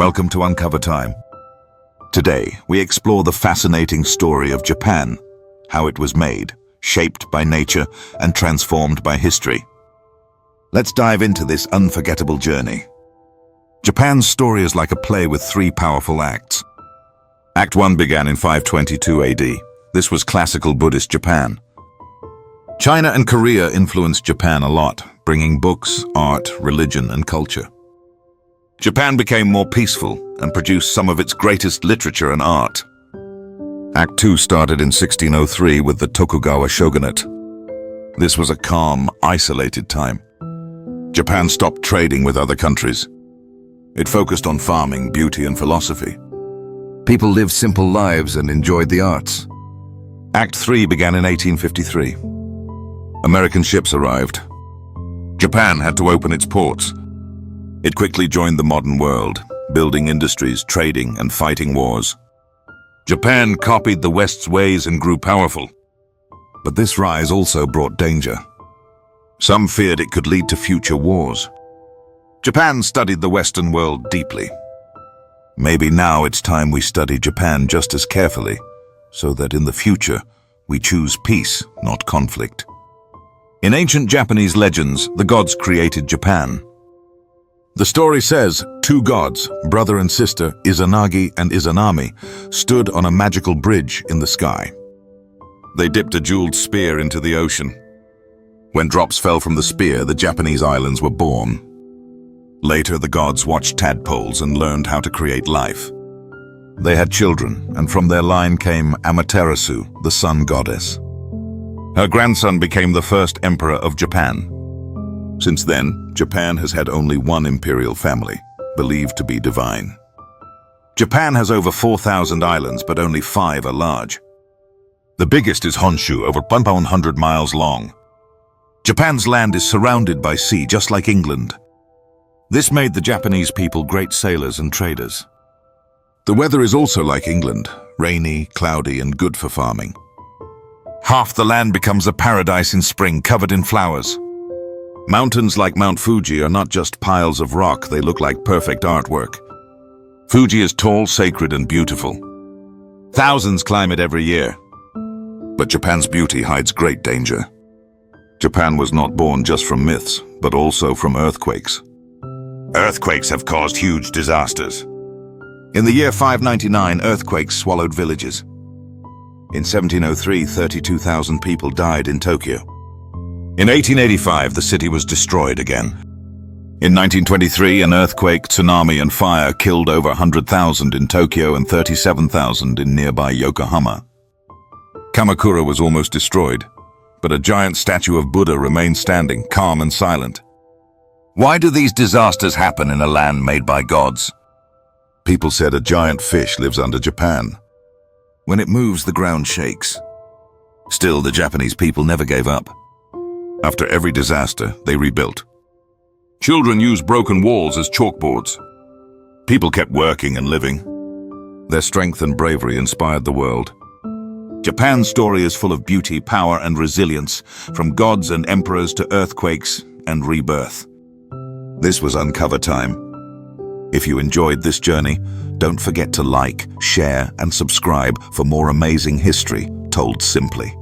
Welcome to UncoverTime. Today, we explore the fascinating story of Japan, how it was made, shaped by nature, and transformed by history. Let's dive into this unforgettable journey. Japan's story is like a play with three powerful acts. Act 1 began in 522 AD. This was classical Buddhist Japan. China and Korea influenced Japan a lot, bringing books, art, religion, and culture. Japan became more peaceful and produced some of its greatest literature and art. Act 2 started in 1603 with the Tokugawa shogunate. This was a calm, isolated time. Japan stopped trading with other countries. It focused on farming, beauty, and philosophy. People lived simple lives and enjoyed the arts. Act 3 began in 1853. American ships arrived. Japan had to open its ports. It quickly joined the modern world, building industries, trading, and fighting wars. Japan copied the West's ways and grew powerful. But this rise also brought danger. Some feared it could lead to future wars. Japan studied the Western world deeply. Maybe now it's time we study Japan just as carefully, so that in the future we choose peace, not conflict. In ancient Japanese legends, the gods created Japan. The story says, two gods, brother and sister, Izanagi and Izanami, stood on a magical bridge in the sky. They dipped a jeweled spear into the ocean. When drops fell from the spear, the Japanese islands were born. Later, the gods watched tadpoles and learned how to create life. They had children, and from their line came Amaterasu, the sun goddess. Her grandson became the first emperor of Japan. Since then, Japan has had only one imperial family, believed to be divine. Japan has over 4,000 islands, but only 5 are large. The biggest is Honshu, over 100 miles long. Japan's land is surrounded by sea, just like England. This made the Japanese people great sailors and traders. The weather is also like England, rainy, cloudy, and good for farming. Half the land becomes a paradise in spring, covered in flowers. Mountains like Mount Fuji are not just piles of rock, they look like perfect artwork. Fuji is tall, sacred, and beautiful. Thousands climb it every year. But Japan's beauty hides great danger. Japan was not born just from myths, but also from earthquakes. Earthquakes have caused huge disasters. In the year 599, earthquakes swallowed villages. In 1703, 32,000 people died in Tokyo. In 1885, the city was destroyed again. In 1923, an earthquake, tsunami, and fire killed over 100,000 in Tokyo and 37,000 in nearby Yokohama. Kamakura was almost destroyed, but a giant statue of Buddha remained standing, calm and silent. Why do these disasters happen in a land made by gods? People said a giant fish lives under Japan. When it moves, the ground shakes. Still, the Japanese people never gave up. After every disaster, they rebuilt. Children used broken walls as chalkboards. People kept working and living. Their strength and bravery inspired the world. Japan's story is full of beauty, power, and resilience, from gods and emperors to earthquakes and rebirth. This was UncoverTime. If you enjoyed this journey, don't forget to like, share, and subscribe for more amazing history told simply.